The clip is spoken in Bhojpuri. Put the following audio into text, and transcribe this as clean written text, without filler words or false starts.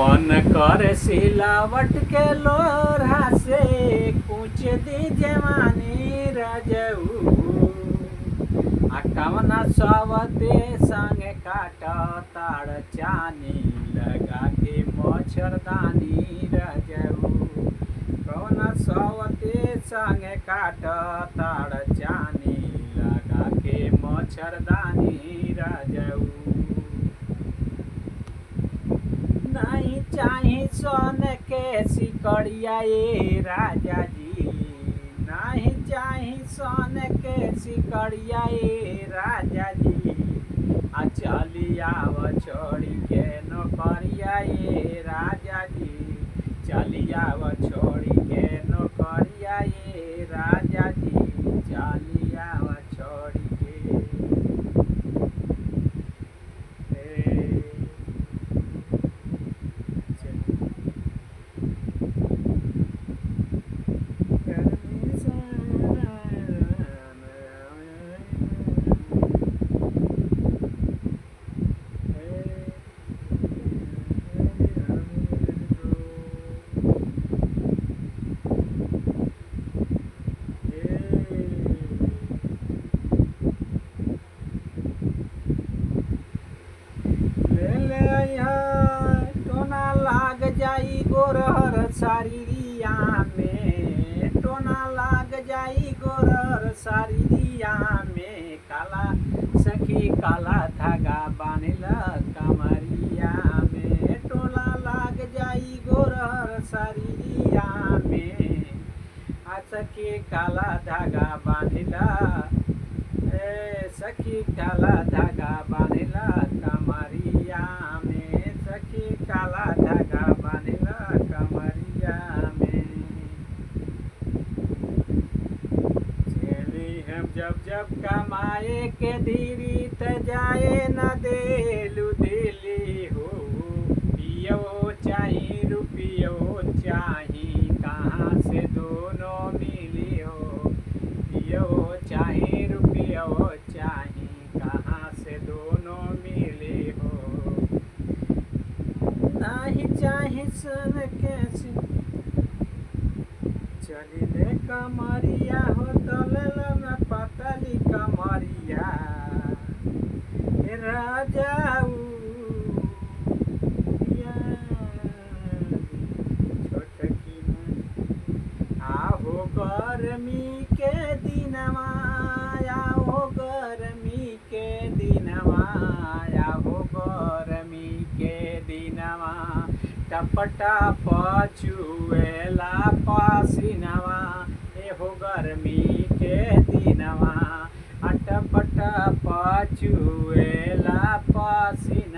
मन कर सिलावट के लोरहा से कुछ दी जवानी रजऊ आ कवना सवते संग काट ताड़ चानी लगा के मच्छरदानी रजऊ कवना सवते संग काट ताड़ चानी लगा के मच्छरदानी रजऊ नहीं चाही सोन के सिकड़िया ये राजा जी नहीं चाही सोन के सिकड़िया ये राजा जी आ चलियाव छोड़ी के नौकरिया ये राजा जी चलियाव छोड़ी के नौकरिया ये राजा जी चलियाव छोड़ी के टोना लाग जाई गोरहर सारिया में टोना लाग जाई गोरहर सारिया में काला सखी काला धागा बांधला कमरिया में टोला लाग जाई गोरहर सारिया में आ सखी काला धागा बांधला सखी काला धागा बांधला कमरिया में सखी काला धागा बांधला कमरिया में चली हम जब कमाए के धीरी त जाए न देलू दिली हो पियो चाही रुपियो चाही कहाँ से दोनों मिली हो पियो चाही रुपियो चाही कहाँ से दोनों मिले हो नहीं चाही सन कैसे चलिले कमरिया हो तलल में पतली कमरिया राजाऊ छोटकी आहो गर्मी के दिनवा हो गर्मी के दिनवा हो गर्मी के दिनवा टपटा पचुएला पसीनवा हो गर्मी के दिनवा टपटा पचुएला पसीनवा